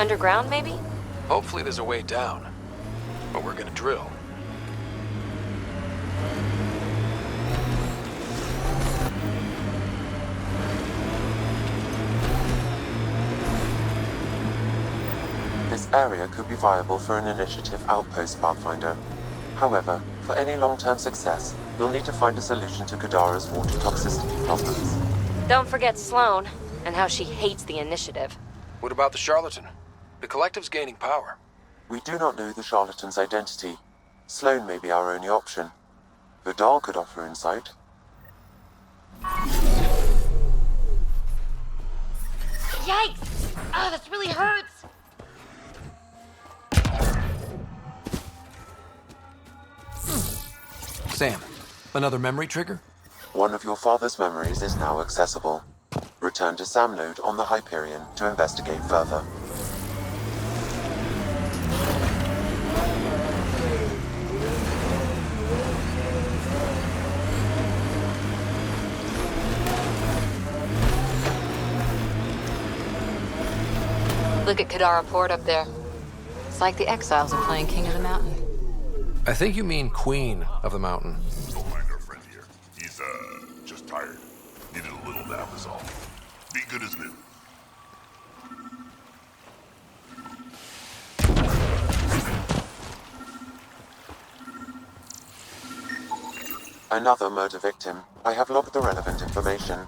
Underground, maybe? Hopefully there's a way down. But we're gonna drill. This area could be viable for an initiative outpost, Pathfinder. However, for any long-term success, you'll need to find a solution to Kadara's water toxicity problems. Don't forget Sloane, and how she hates the initiative. What about the charlatan? The collective's gaining power. We do not know the charlatan's identity. Sloane may be our only option. Vidal could offer insight. Yikes! Ah, this really hurts! Sam, another memory trigger? One of your father's memories is now accessible. Return to Sam node on the Hyperion to investigate further. Look at Kadara Port up there. It's like the exiles are playing King of the Mountain. I think you mean Queen of the Mountain. Don't mind our friend here. He's, just tired. Needed a little nap is all. Be good as new. Another murder victim. I have logged the relevant information.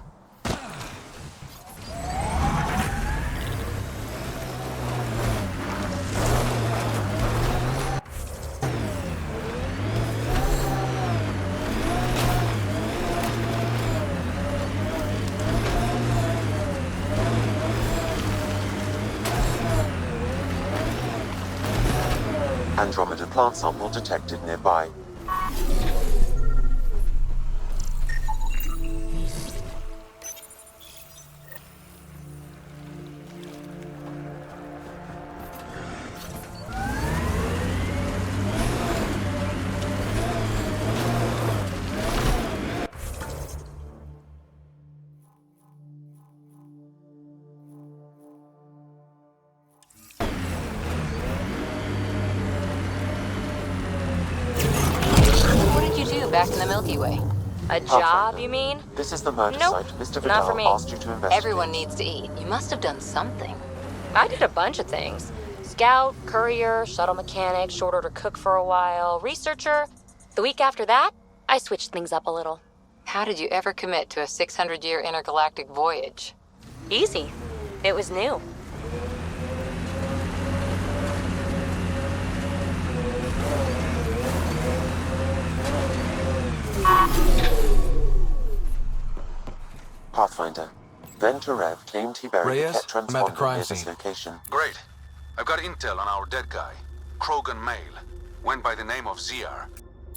Andromeda plant sample detected nearby. Back in the Milky Way. A job, you mean? This is the murder Nope, site Mr. not for Vidal me. asked you to investigate. Everyone needs to eat. You must have done something. I did a bunch of things. Scout, courier, shuttle mechanic, short order cook for a while, researcher. The week after that, I switched things up a little. How did you ever commit to a 600-year intergalactic voyage? Easy. It was new. Pathfinder. Ben Terev claimed he buried Reyes, the Ket I'm at the transponder crime near this scene. location. Great. I've got intel on our dead guy, Krogan male. Went by the name of ZR.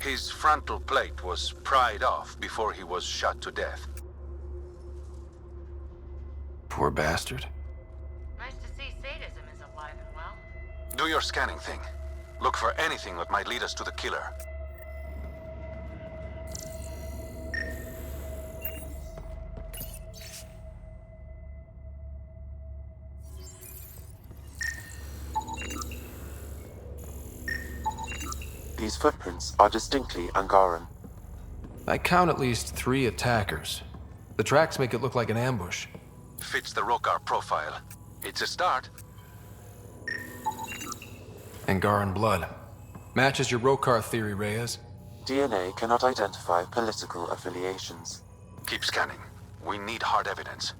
His frontal plate was pried off before he was shot to death. Poor bastard. Nice to see sadism is alive and well. Do your scanning thing. Look for anything that might lead us to the killer. These footprints are distinctly Angaran. I count at least 3 attackers. The tracks make it look like an ambush. Fits the Rokar profile. It's a start. Angaran blood. Matches your Rokar theory, Reyes. DNA cannot identify political affiliations. Keep scanning. We need hard evidence.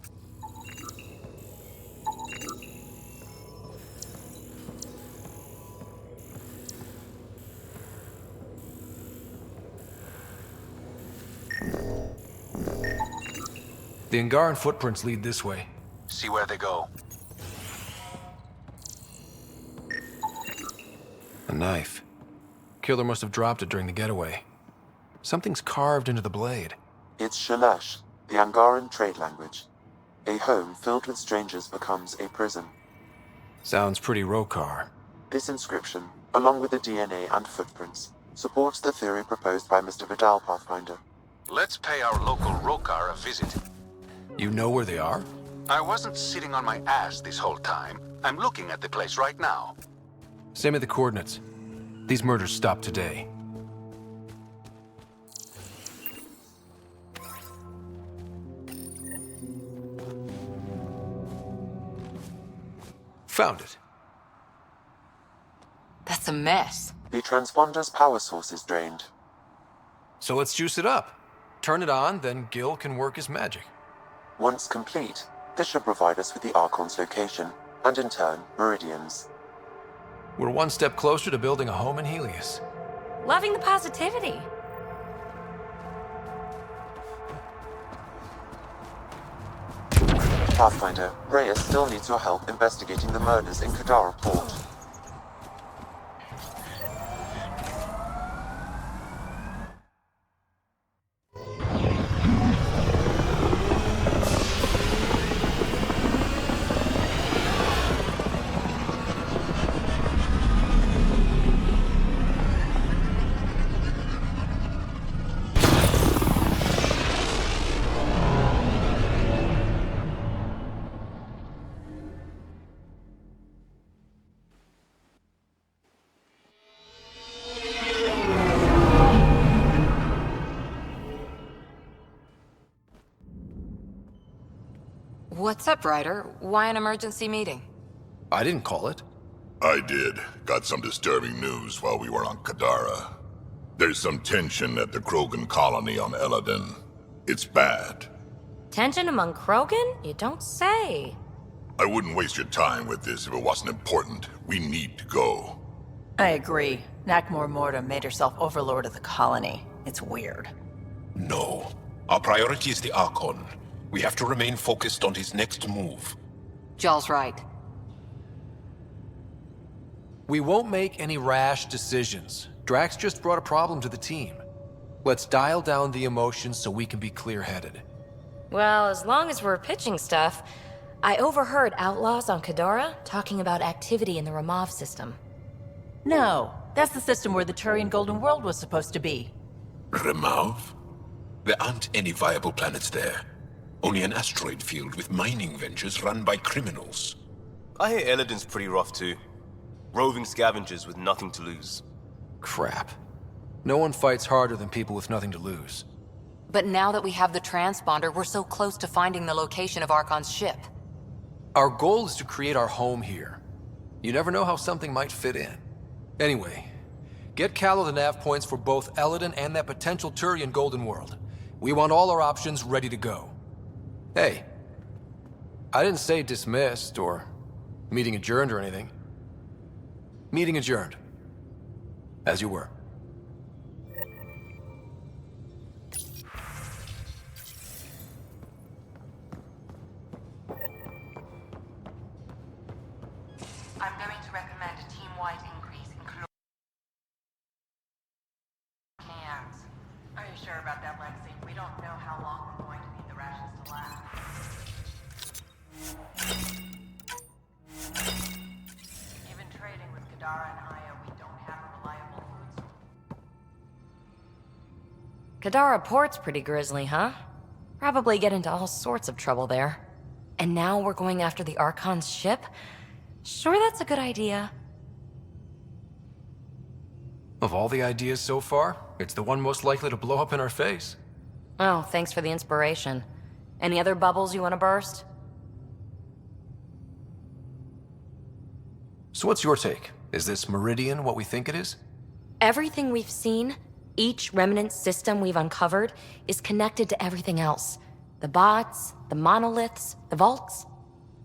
The Angaran footprints lead this way. See where they go. A knife. Killer must have dropped it during the getaway. Something's carved into the blade. It's Shalash, the Angaran trade language. A home filled with strangers becomes a prison. Sounds pretty Rokar. This inscription, along with the DNA and footprints, supports the theory proposed by Mr. Vidal, Pathfinder. Let's pay our local Rokar a visit. You know where they are? I wasn't sitting on my ass this whole time. I'm looking at the place right now. Send me the coordinates. These murders stopped today. Found it. That's a mess. The transponder's power source is drained. So let's juice it up. Turn it on, then Gil can work his magic. Once complete, this should provide us with the Archon's location, and in turn, Meridian's. We're one step closer to building a home in Helios. Loving the positivity. Pathfinder, Reyes still needs your help investigating the murders in Kadara Port. What's up, Ryder? Why an emergency meeting? I didn't call it. I did. Got some disturbing news while we were on Kadara. There's some tension at the Krogan colony on Eladon. It's bad. Tension among Krogan? You don't say. I wouldn't waste your time with this if it wasn't important. We need to go. I agree. Nakmor Morta made herself overlord of the colony. It's weird. No. Our priority is the Archon. We have to remain focused on his next move. Jall's right. We won't make any rash decisions. Drax just brought a problem to the team. Let's dial down the emotions so we can be clear-headed. Well, as long as we're pitching stuff, I overheard outlaws on Kadara talking about activity in the Ramov system. No, that's the system where the Turian Golden World was supposed to be. Remov? There aren't any viable planets there. Only an asteroid field with mining ventures run by criminals. I hear Eladon's pretty rough too. Roving scavengers with nothing to lose. Crap. No one fights harder than people with nothing to lose. But now that we have the transponder, we're so close to finding the location of Archon's ship. Our goal is to create our home here. You never know how something might fit in. Anyway, get Callow the nav points for both Eladon and that potential Turian Golden World. We want all our options ready to go. Hey, I didn't say dismissed or meeting adjourned or anything. Meeting adjourned. As you were. I'm going to recommend a team-wide increase in caloric cans. Are you sure about that, Lexi? We don't know how long we're going to need the rations to last. Even trading with Kadara and Aya, we don't have a reliable food source. Kadara Port's pretty grisly, huh? Probably get into all sorts of trouble there. And now we're going after the Archon's ship? Sure, that's a good idea. Of all the ideas so far, it's the one most likely to blow up in our face. Oh, thanks for the inspiration. Any other bubbles you want to burst? So what's your take? Is this Meridian what we think it is? Everything we've seen, each remnant system we've uncovered, is connected to everything else. The bots, the monoliths, the vaults.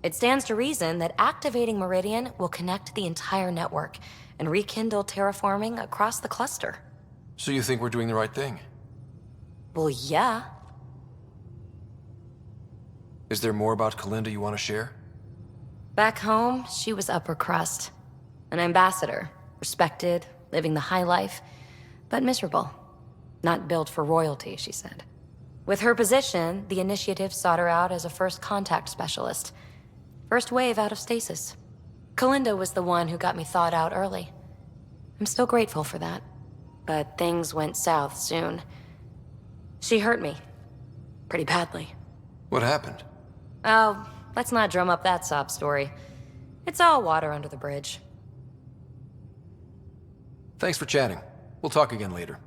It stands to reason that activating Meridian will connect the entire network and rekindle terraforming across the cluster. So you think we're doing the right thing? Well, yeah. Is there more about Kalinda you want to share? Back home, she was upper crust. An ambassador, respected, living the high life, but miserable. Not built for royalty, she said. With her position, the initiative sought her out as a first contact specialist. First wave out of stasis. Kalinda was the one who got me thawed out early. I'm still grateful for that. But things went south soon. She hurt me. Pretty badly. What happened? Oh, let's not drum up that sob story. It's all water under the bridge. Thanks for chatting. We'll talk again later.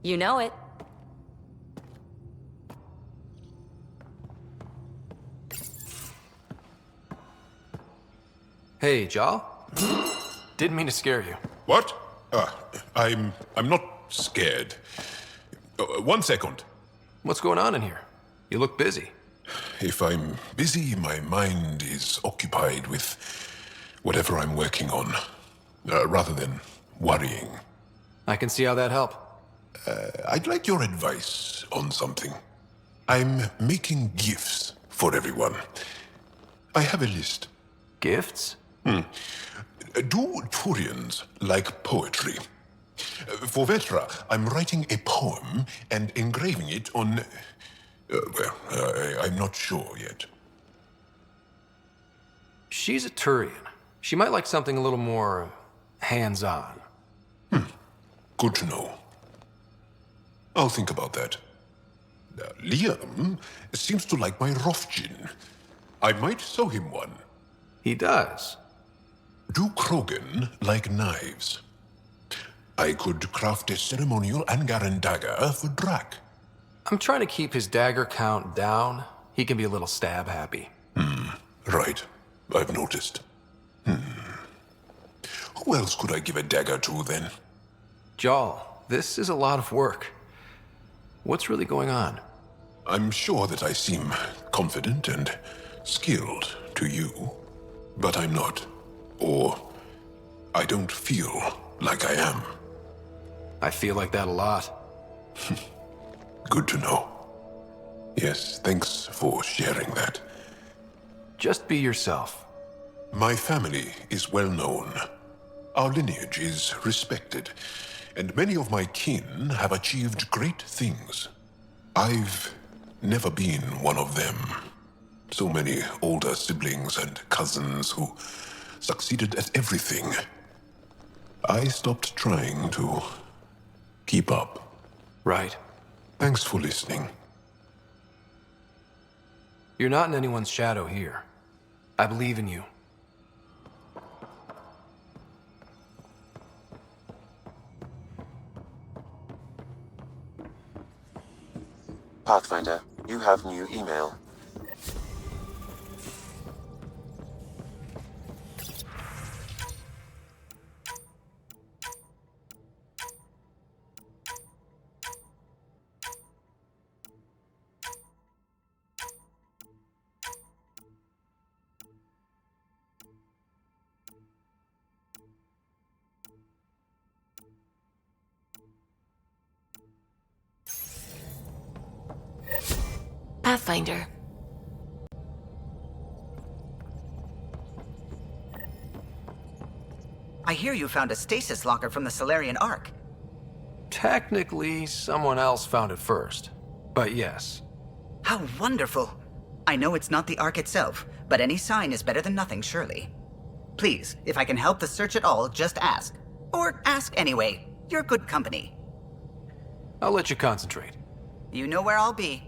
You know it. Hey, Jal. Didn't mean to scare you. What? I'm not scared. 1 second. What's going on in here? You look busy. If I'm busy, my mind is occupied with whatever I'm working on, rather than worrying. I can see how that'd help. I'd like your advice on something. I'm making gifts for everyone. I have a list. Gifts? Do Turians like poetry? For Vetra, I'm writing a poem and engraving it on... I'm not sure yet. She's a Turian. She might like something a little more hands-on. Good to know. I'll think about that. Liam seems to like my Rofgin. I might sew him one. He does. Do Krogan like knives? I could craft a ceremonial Angaran dagger for Drac. I'm trying to keep his dagger count down. He can be a little stab-happy. Right. I've noticed. Who else could I give a dagger to, then? Jal, this is a lot of work. What's really going on? I'm sure that I seem confident and skilled to you, but I'm not. Or I don't feel like I am. I feel like that a lot. Good to know. Yes, thanks for sharing that. Just be yourself. My family is well known. Our lineage is respected, and many of my kin have achieved great things. I've never been one of them. So many older siblings and cousins who succeeded at everything. I stopped trying to keep up. Right. Thanks for listening. You're not in anyone's shadow here. I believe in you. Pathfinder, you have new email. Pathfinder. I hear you found a stasis locker from the Solarian Ark. Technically, someone else found it first. But yes. How wonderful! I know it's not the Ark itself, but any sign is better than nothing, surely. Please, if I can help the search at all, just ask. Or ask anyway. You're good company. I'll let you concentrate. You know where I'll be.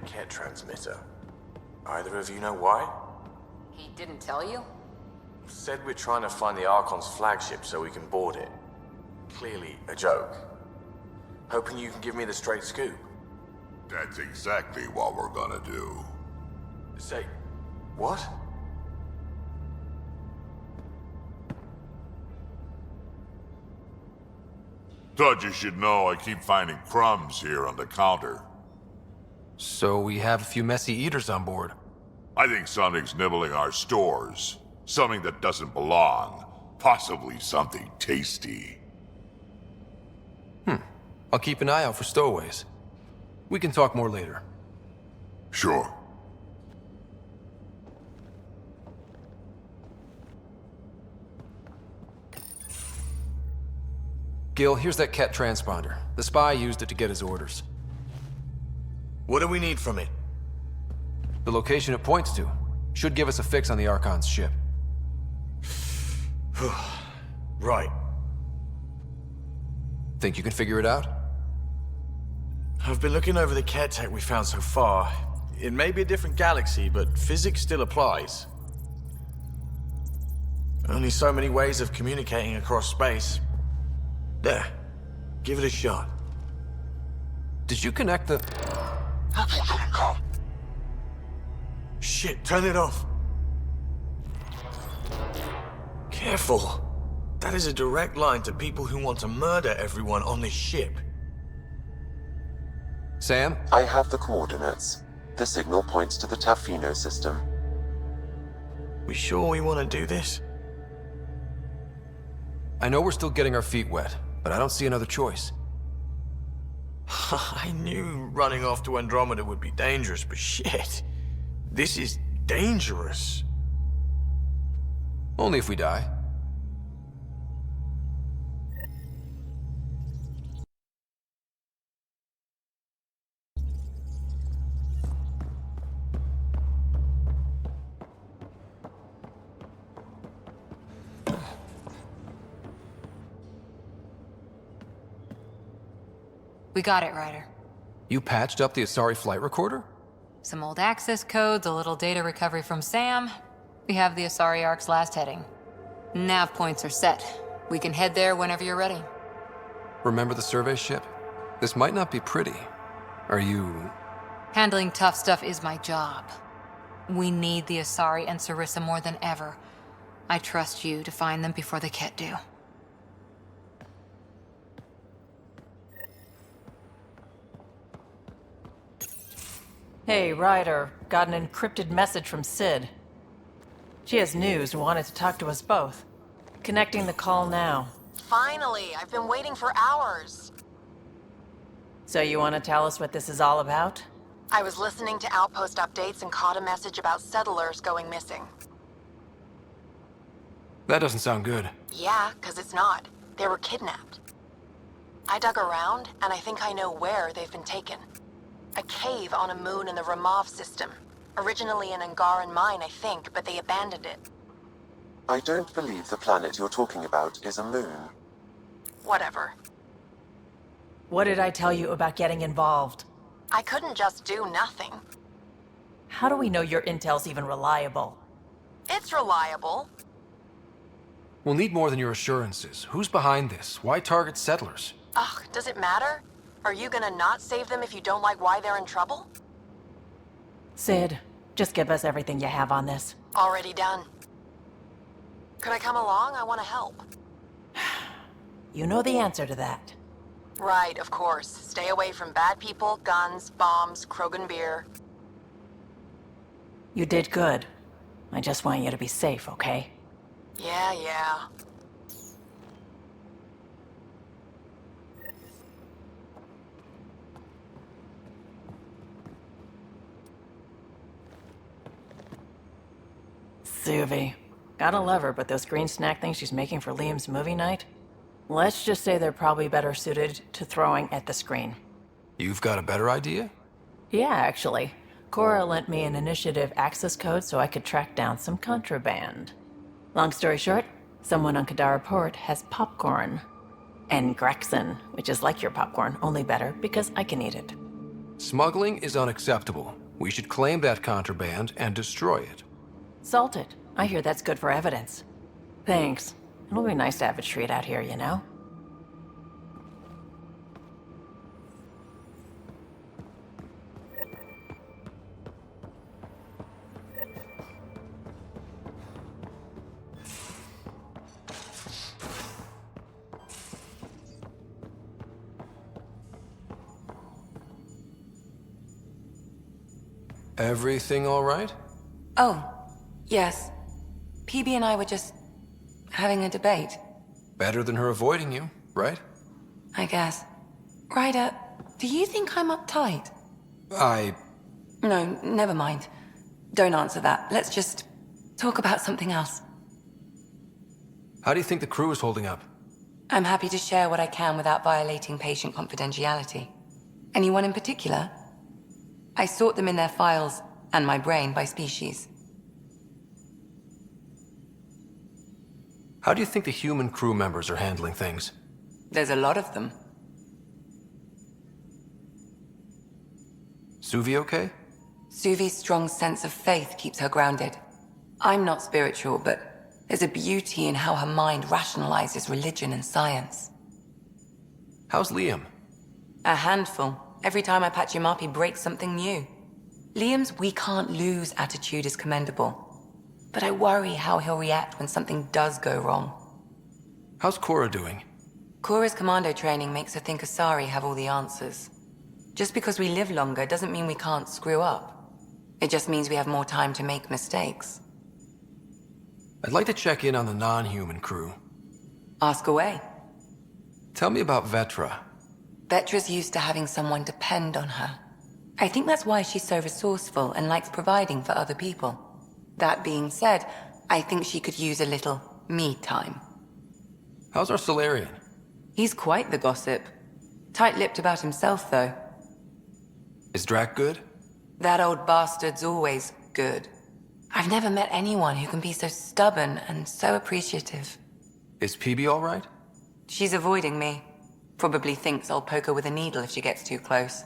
Cat transmitter. Either of you know why? He didn't tell you? Said we're trying to find the Archon's flagship so we can board it. Clearly a joke. Hoping you can give me the straight scoop. That's exactly what we're gonna do. Say, what? Thought you should know I keep finding crumbs here on the counter. So we have a few messy eaters on board. I think something's nibbling our stores. Something that doesn't belong. Possibly something tasty. I'll keep an eye out for stowaways. We can talk more later. Sure. Gil, here's that Ket transponder. The spy used it to get his orders. What do we need from it? The location it points to should give us a fix on the Archon's ship. Right. Think you can figure it out? I've been looking over the care tech we found so far. It may be a different galaxy, but physics still applies. Only so many ways of communicating across space. There. Give it a shot. Did you connect the... Shit, turn it off. Careful. That is a direct line to people who want to murder everyone on this ship. Sam? I have the coordinates. The signal points to the Tafino system. We sure we want to do this? I know we're still getting our feet wet, but I don't see another choice. I knew running off to Andromeda would be dangerous, but shit. This is dangerous. Only if we die. We got it, Ryder. You patched up the Asari flight recorder? Some old access codes, a little data recovery from Sam. We have the Asari Ark's last heading. Nav points are set. We can head there whenever you're ready. Remember the survey ship? This might not be pretty. Are you... Handling tough stuff is my job. We need the Asari and Sarissa more than ever. I trust you to find them before the Ket do. Hey, Ryder. Got an encrypted message from Sid. She has news and wanted to talk to us both. Connecting the call now. Finally! I've been waiting for hours. So you want to tell us what this is all about? I was listening to Outpost updates and caught a message about settlers going missing. That doesn't sound good. Yeah, 'cause it's not. They were kidnapped. I dug around, and I think I know where they've been taken. A cave on a moon in the Ramov system. Originally an Angaran mine, I think, but they abandoned it. I don't believe the planet you're talking about is a moon. Whatever. What did I tell you about getting involved? I couldn't just do nothing. How do we know your intel's even reliable? It's reliable. We'll need more than your assurances. Who's behind this? Why target settlers? Ugh, does it matter? Are you gonna not save them if you don't like why they're in trouble? Sid, just give us everything you have on this. Already done. Could I come along? I want to help. You know the answer to that. Right, of course. Stay away from bad people, guns, bombs, Krogan beer. You did good. I just want you to be safe, okay? Yeah. Suvi. Gotta love her, but those green snack things she's making for Liam's movie night? Let's just say they're probably better suited to throwing at the screen. You've got a better idea? Yeah, actually. Cora lent me an initiative access code so I could track down some contraband. Long story short, someone on Kadara Port has popcorn. And Grexon, which is like your popcorn, only better because I can eat it. Smuggling is unacceptable. We should claim that contraband and destroy it. Salt it. I hear that's good for evidence. Thanks. It'll be nice to have a treat out here, you know? Everything all right? Oh, yes. PB and I were just having a debate, Better than her avoiding you, right? I guess. Ryder, do you think I'm uptight? No, never mind. Don't answer that. Let's just talk about something else. How do you think the crew is holding up? I'm happy to share what I can without violating patient confidentiality. Anyone in particular? I sort them in their files, and my brain, by species. How do you think the human crew members are handling things? There's a lot of them. Suvi okay? Suvi's strong sense of faith keeps her grounded. I'm not spiritual, but there's a beauty in how her mind rationalizes religion and science. How's Liam? A handful. Every time I patch him up, he breaks something new. Liam's "we can't lose" attitude is commendable. But I worry how he'll react when something does go wrong. How's Cora doing? Cora's commando training makes her think Asari have all the answers. Just because we live longer doesn't mean we can't screw up. It just means we have more time to make mistakes. I'd like to check in on the non-human crew. Ask away. Tell me about Vetra. Vetra's used to having someone depend on her. I think that's why she's so resourceful and likes providing for other people. That being said, I think she could use a little me time. How's our Solarian? He's quite the gossip. Tight-lipped about himself, though. Is Drac good? That old bastard's always good. I've never met anyone who can be so stubborn and so appreciative. Is PB all right? She's avoiding me. Probably thinks I'll poke her with a needle if she gets too close.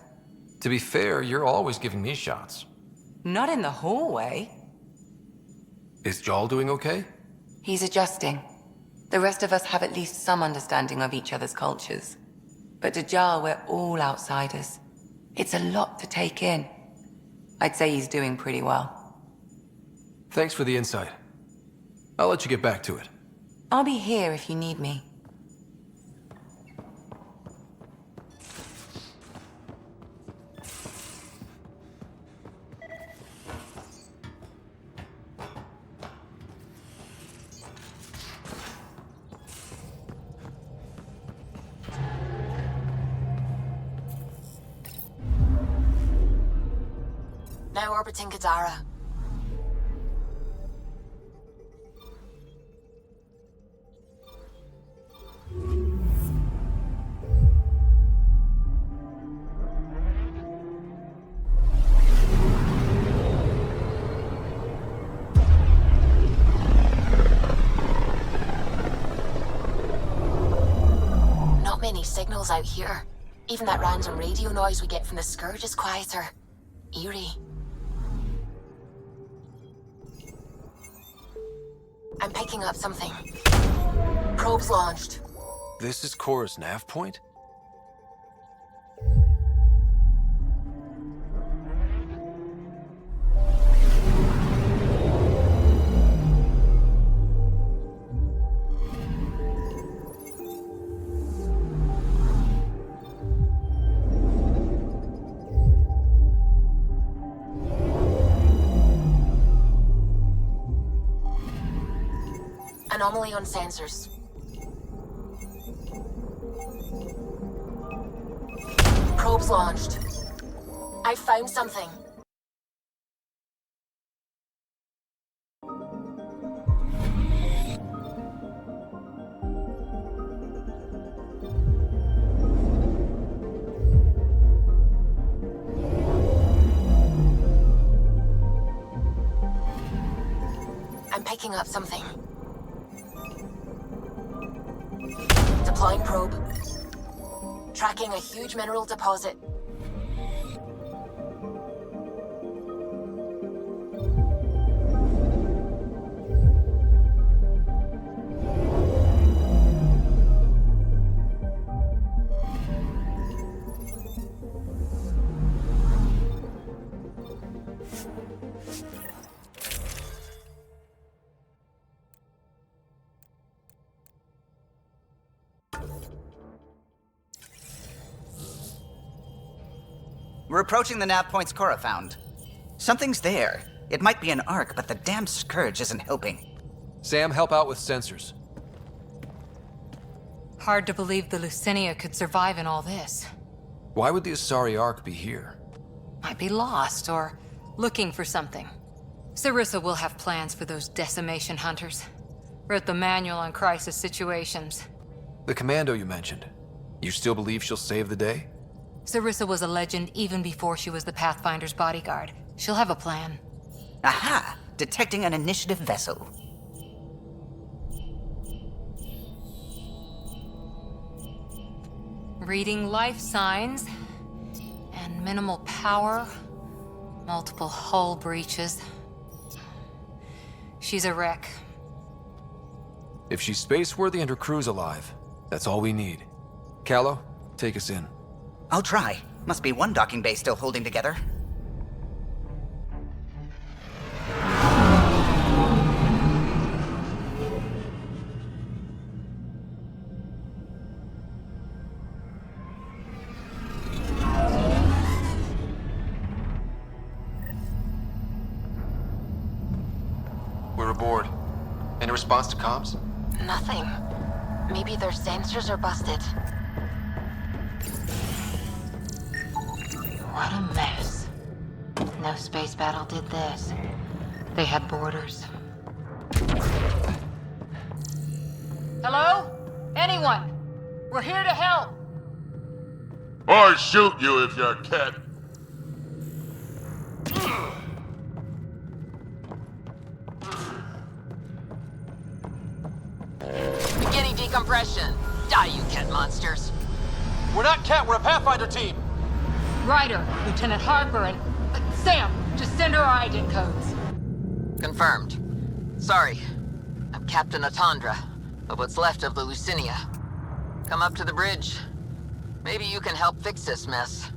To be fair, you're always giving me shots. Not in the hallway. Is Jal doing okay? He's adjusting. The rest of us have at least some understanding of each other's cultures. But to Jal, we're all outsiders. It's a lot to take in. I'd say he's doing pretty well. Thanks for the insight. I'll let you get back to it. I'll be here if you need me. Now orbiting Kadara. Not many signals out here. Even that random radio noise we get from the Scourge is quieter. Eerie. I'm picking up something. Probes launched. This is Cora's nav point? Anomaly on sensors. Probes launched. I found something. I'm picking up something. Deploying probe. Tracking a huge mineral deposit. We're approaching the nav points Cora found. Something's there. It might be an arc, but the damn Scourge isn't helping. Sam, help out with sensors. Hard to believe the Lucinia could survive in all this. Why would the Asari Ark be here? Might be lost or looking for something. Sarissa will have plans for those decimation hunters. Wrote the manual on crisis situations. The commando you mentioned. You still believe she'll save the day? Sarissa was a legend even before she was the Pathfinder's bodyguard. She'll have a plan. Aha! Detecting an initiative vessel. Reading life signs. And minimal power. Multiple hull breaches. She's a wreck. If she's space-worthy and her crew's alive, that's all we need. Callow, take us in. I'll try. Must be one docking bay still holding together. We're aboard. Any response to comms? Nothing. Maybe their sensors are busted. What a mess. No space battle did this. They had borders. Hello? Anyone? We're here to help. Or shoot you if you're a cat. Beginning decompression. Die, you cat monsters. We're not Cat, we're a Pathfinder team! Ryder, Lieutenant Harper, and... Sam, just send her our ident codes. Confirmed. Sorry. I'm Captain Atandra, of what's left of the Lucinia. Come up to the bridge. Maybe you can help fix this mess.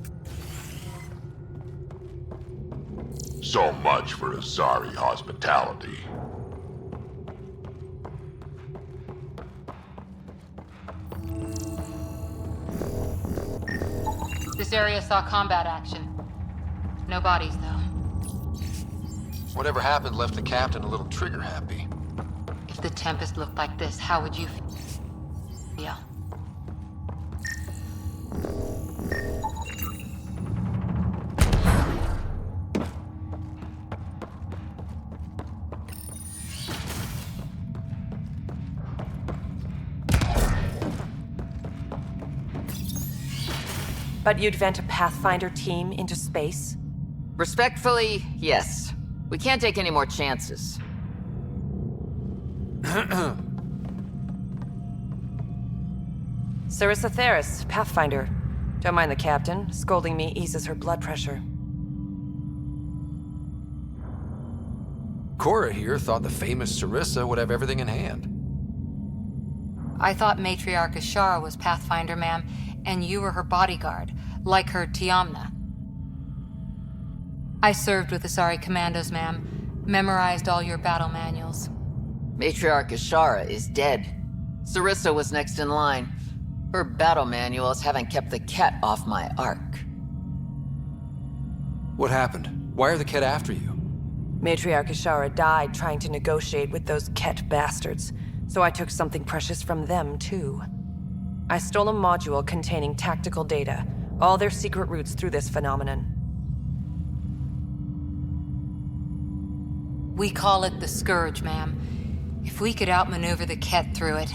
So much for Azari hospitality. This area saw combat action. No bodies, though. Whatever happened left the captain a little trigger-happy. If the Tempest looked like this, how would you feel? But you'd vent a Pathfinder team into space? Respectfully, yes. We can't take any more chances. Sarissa Theris, Pathfinder. Don't mind the captain. Scolding me eases her blood pressure. Cora here thought the famous Sarissa would have everything in hand. I thought Matriarch Ashara was Pathfinder, ma'am, and you were her bodyguard, like her Tiamna. I served with the Asari commandos, ma'am. Memorized all your battle manuals. Matriarch Ashara is dead. Sarissa was next in line. Her battle manuals haven't kept the cat off my ark. What happened? Why are the Ket after you? Matriarch Ashara died trying to negotiate with those Ket bastards, so I took something precious from them, too. I stole a module containing tactical data, all their secret routes through this phenomenon. We call it the Scourge, ma'am. If we could outmaneuver the Ket through it...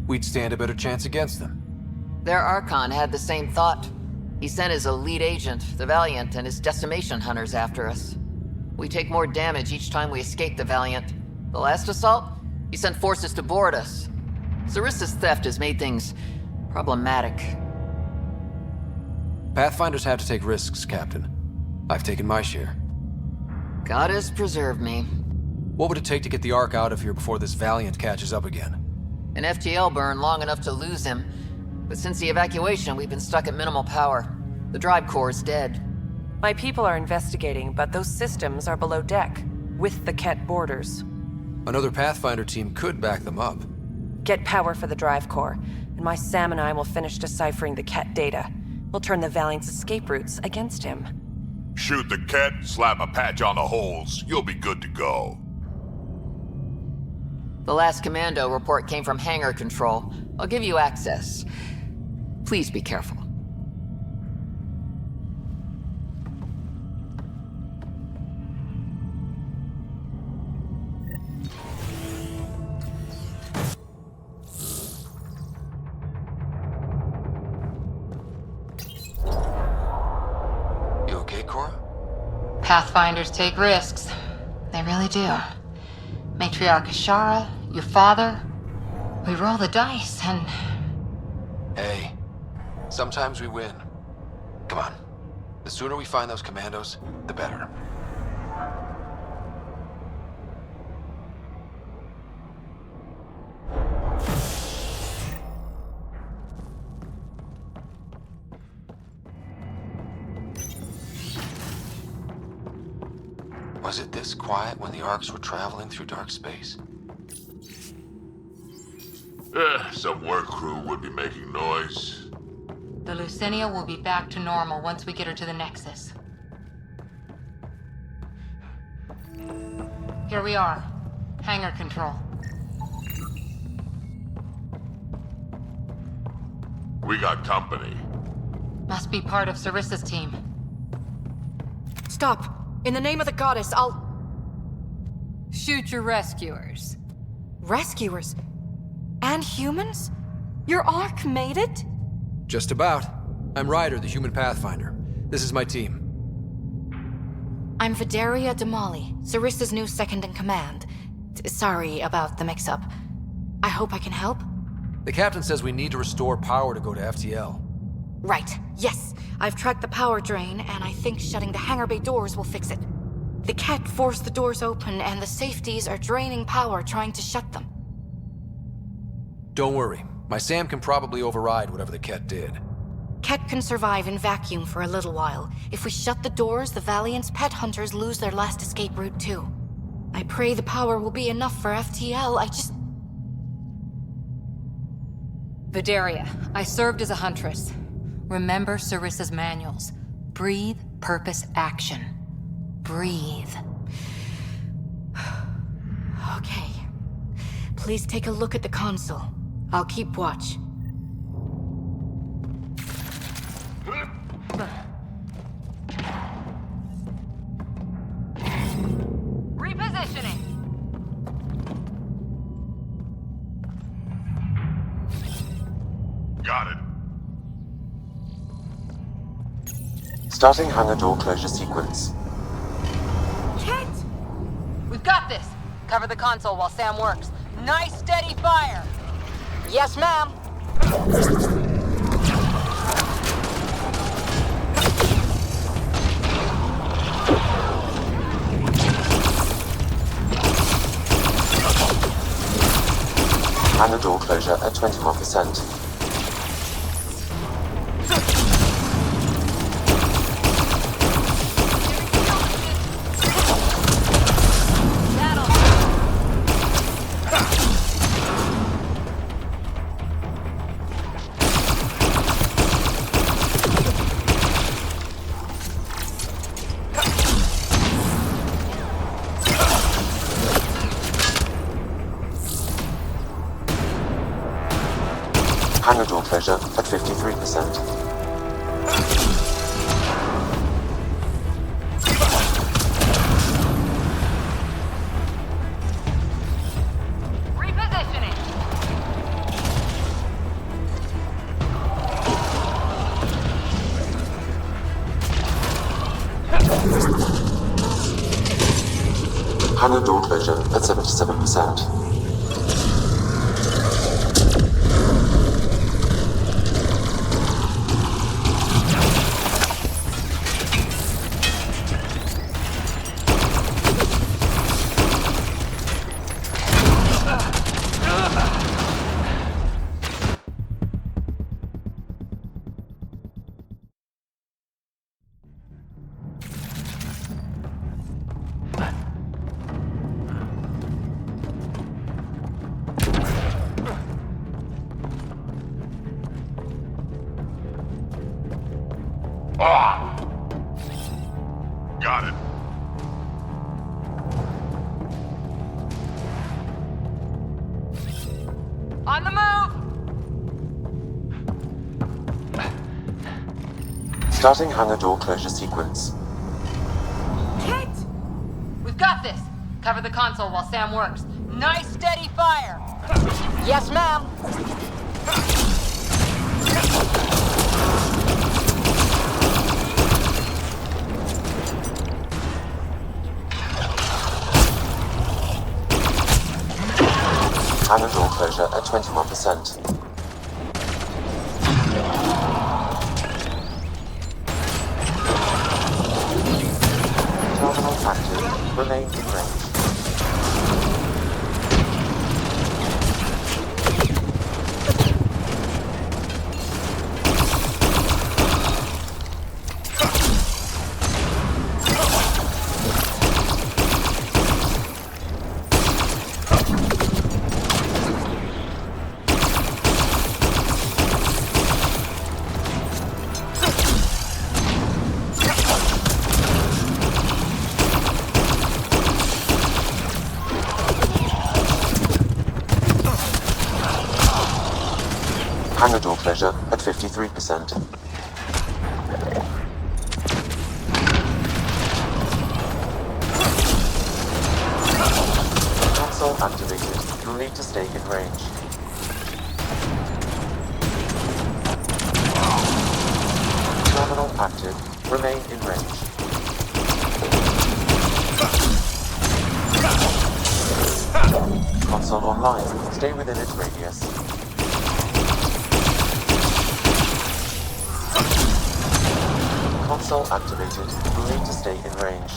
We'd stand a better chance against them. Their Archon had the same thought. He sent his elite agent, the Valiant, and his decimation hunters after us. We take more damage each time we escape the Valiant. The last assault, he sent forces to board us. Sarissa's theft has made things problematic. Pathfinders have to take risks, Captain. I've taken my share. God has preserved me. What would it take to get the Ark out of here before this Valiant catches up again? An FTL burn long enough to lose him. But since the evacuation, we've been stuck at minimal power. The drive core is dead. My people are investigating, but those systems are below deck, with the Ket borders. Another Pathfinder team could back them up. Get power for the drive core, and my Sam and I will finish deciphering the Ket data. We'll turn the Valiant's escape routes against him. Shoot the cat, slap a patch on the holes. You'll be good to go. The last commando report came from hangar control. I'll give you access. Please be careful. Pathfinders take risks. They really do. Matriarch Sara, your father. We roll the dice and... Hey, sometimes we win. Come on. The sooner we find those commandos, the better. Was it this quiet when the Arks were traveling through dark space? Some work crew would be making noise. The Lucinia will be back to normal once we get her to the Nexus. Here we are. Hangar control. We got company. Must be part of Sarissa's team. Stop! In the name of the goddess, I'll... Shoot your rescuers. Rescuers? And humans? Your Ark made it? Just about. I'm Ryder, the human pathfinder. This is my team. I'm Vidaria Damali, Sarissa's new second-in-command. Sorry about the mix-up. I hope I can help? The captain says we need to restore power to go to FTL. Right, yes. I've tracked the power drain, and I think shutting the hangar bay doors will fix it. The Ket forced the doors open, and the safeties are draining power trying to shut them. Don't worry. My SAM can probably override whatever the Ket did. Ket can survive in vacuum for a little while. If we shut the doors, the Valiant's pet hunters lose their last escape route too. I pray the power will be enough for FTL, Vidaria, I served as a huntress. Remember Sarissa's manuals. Breathe, purpose, action. Breathe. Okay. Please take a look at the console. I'll keep watch. Repositioning. Got it. Starting hangar door closure sequence. Ket! We've got this. Cover the console while Sam works. Nice steady fire. Yes, ma'am. Hangar door closure at 21%. Hangar door closure at 53%. Repositioning. Hangar door closure at 77%. Got it. On the move! Starting hangar door closure sequence. Ket! We've got this. Cover the console while Sam works. Nice steady fire. Yes, ma'am. Hangar door closure at 21%. Terminal active. Remain in range. Hangar door closure at 53%. Console activated. You'll need to stay in range. Terminal active. Remain in range. Console online. Stay within its radius. Console activated. You'll need to stay in range.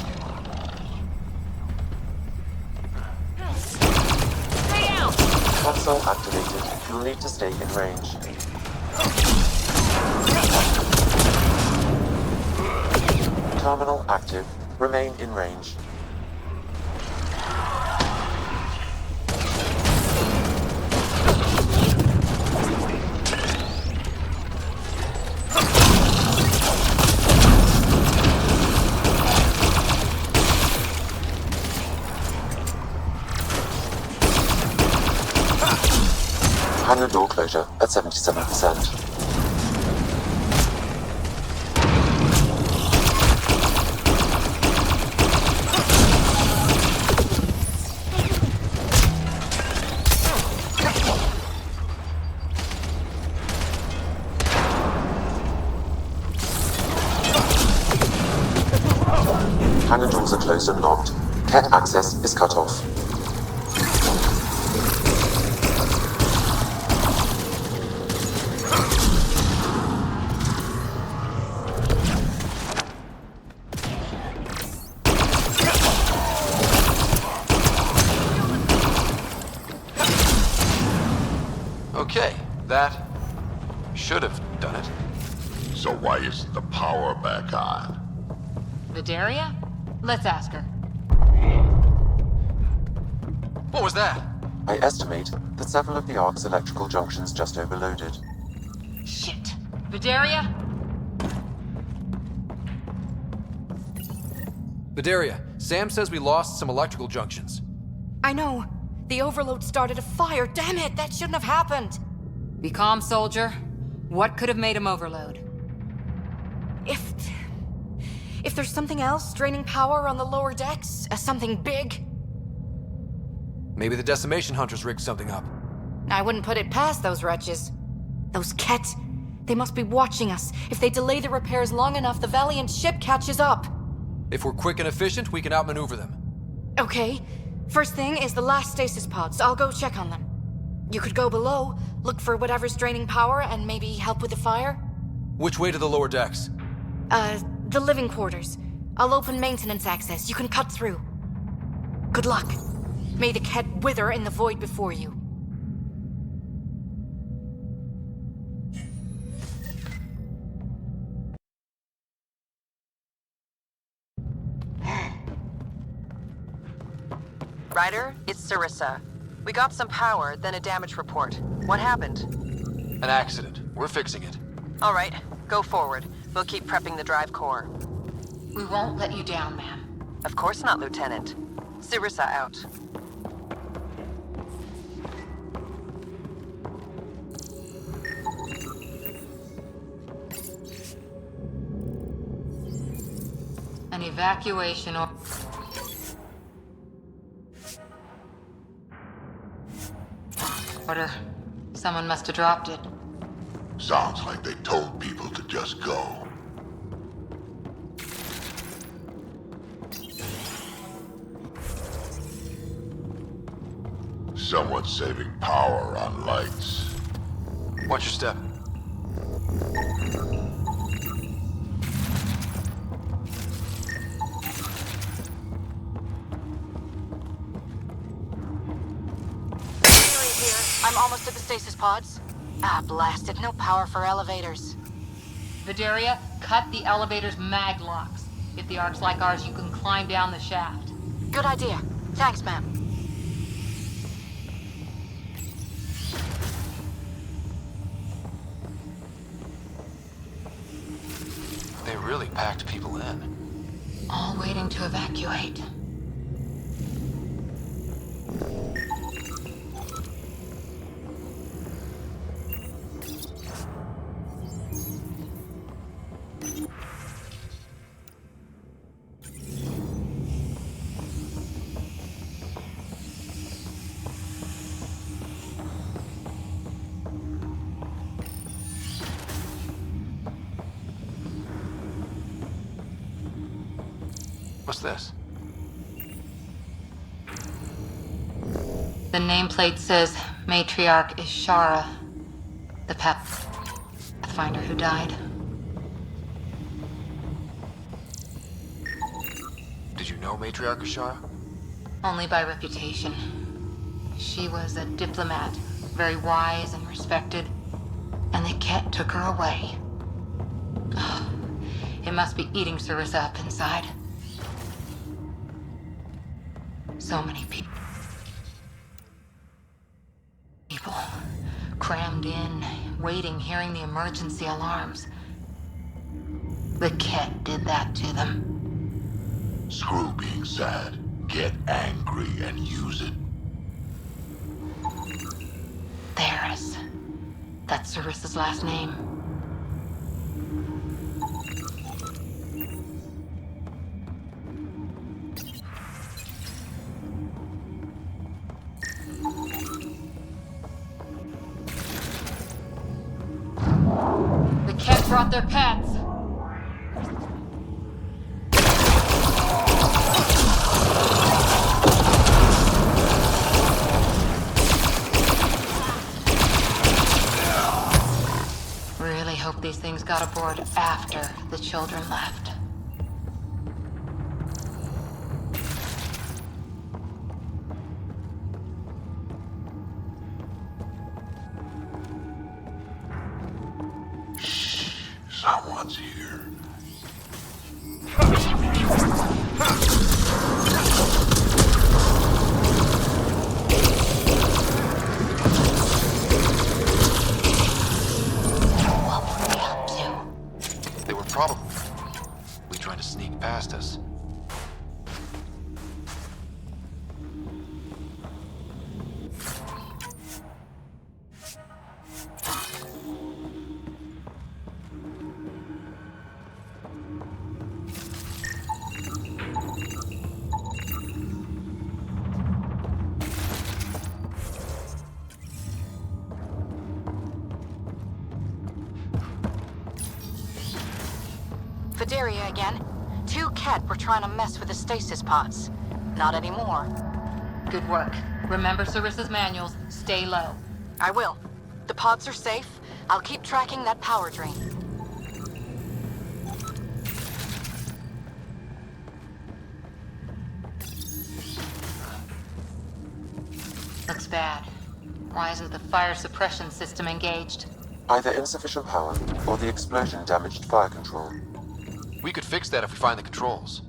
Stay out! Console activated. You'll need to stay in range. Terminal active. Remain in range. Hangar door closure at 77%. Hangar doors are closed and locked. Cat access is cut off. Okay, that should have done it. So why isn't the power back on? Vidaria? Let's ask her. What was that? I estimate that several of the Ark's electrical junctions just overloaded. Shit. Vidaria? Vidaria, Sam says we lost some electrical junctions. I know. The overload started a fire. Damn it, that shouldn't have happened. Be calm, soldier. What could have made him overload? If there's something else draining power on the lower decks, something big, Maybe the decimation hunters rigged something up. I wouldn't put it past those wretches. Those Ket, they must be watching us. If they delay the repairs long enough, the Valiant ship catches up. If we're quick and efficient, we can outmaneuver them. Okay. First thing is the last stasis pods. I'll go check on them. You could go below, look for whatever's draining power, and maybe help with the fire? Which way to the lower decks? The living quarters. I'll open maintenance access. You can cut through. Good luck. May the Ket wither in the void before you. Ryder, it's Sarissa. We got some power, then a damage report. What happened? An accident. We're fixing it. All right, go forward. We'll keep prepping the drive core. We won't let you down, ma'am. Of course not, Lieutenant. Sarissa out. An evacuation order. Someone must have dropped it. Sounds like they told people to just go. Someone saving power on lights. Watch your step. I'm almost at the stasis pods. Ah, blasted. No power for elevators. Vidaria, cut the elevator's mag locks. If the Ark's like ours, you can climb down the shaft. Good idea. Thanks, ma'am. They really packed people in. All waiting to evacuate. What's this? The nameplate says Matriarch is Sara, the Pathfinder who died. Did you know Matriarch Sara? Only by reputation. She was a diplomat, very wise and respected, and the Ket took her away. It must be eating Sarissa up inside. So many people crammed in, waiting, hearing the emergency alarms. The Ket did that to them. Screw being sad. Get angry and use it. Theris. That's Sarissa's last name. The Ket brought their pets. Really hope these things got aboard after the children left. Someone's here. What were they up to? They were probably trying to sneak past us. Vidaria again. 2 Ket were trying to mess with the stasis pods. Not anymore. Good work. Remember Sarissa's manuals. Stay low. I will. The pods are safe. I'll keep tracking that power drain. Looks bad. Why isn't the fire suppression system engaged? Either insufficient power, or the explosion damaged fire control. We could fix that if we find the controls.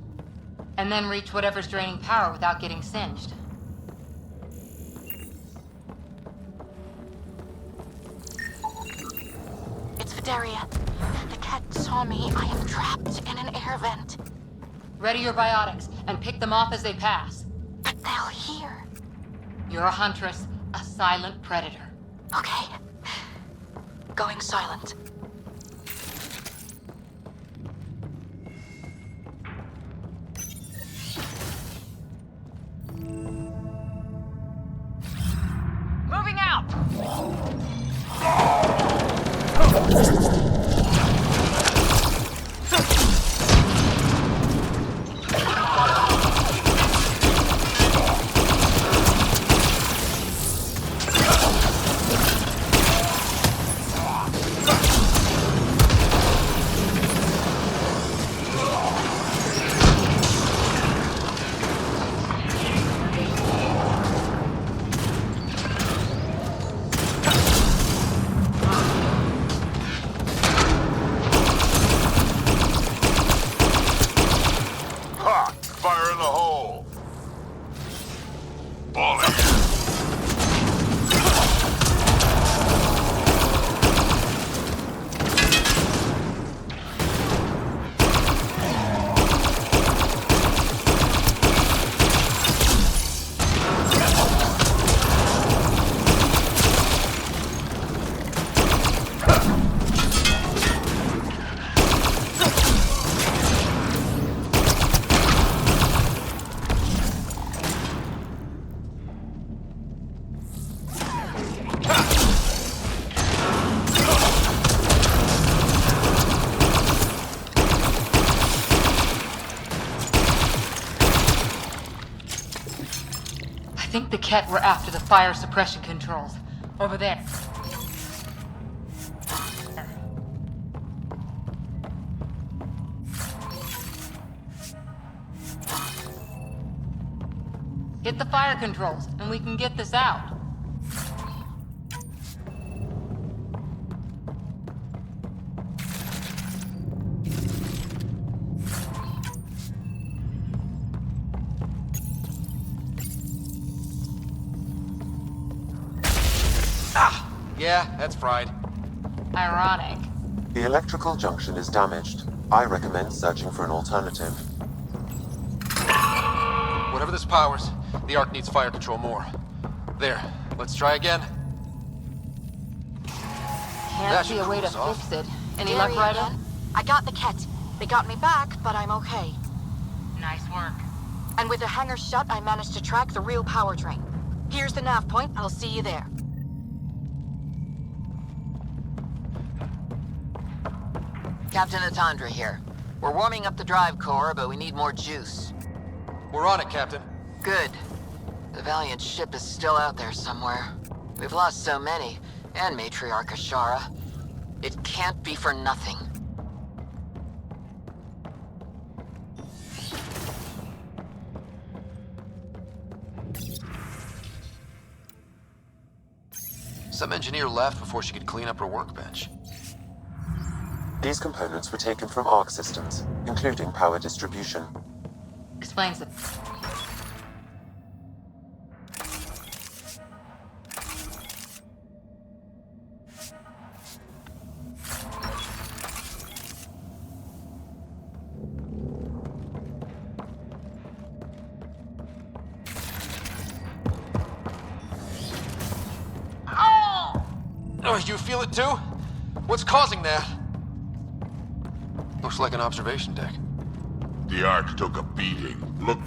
And then reach whatever's draining power without getting singed. It's Vidaria. The Ket saw me. I am trapped in an air vent. Ready your biotics and pick them off as they pass. But they'll hear. You're a huntress, a silent predator. Okay. Going silent. Moving out! Ket were after the fire suppression controls. Over there. Hit the fire controls, and we can get this out. Yeah, that's fried. Ironic. The electrical junction is damaged. I recommend searching for an alternative. Whatever this powers, the Ark needs fire control more. There, let's try again. Can't see a way to fix it. Any luck, Gary Ryder? again. I got the Ket. They got me back, but I'm okay. Nice work. And with the hangar shut, I managed to track the real power train. Here's the nav point. I'll see you there. Captain Atandra here. We're warming up the drive core, but we need more juice. We're on it, Captain. Good. The Valiant ship is still out there somewhere. We've lost so many, and Matriarch Sara. It can't be for nothing. Some engineer left before she could clean up her workbench. These components were taken from Arc systems, including power distribution. Explains it. Oh, you feel it too? What's causing that? Looks like an observation deck. The Ark took a beating. Look,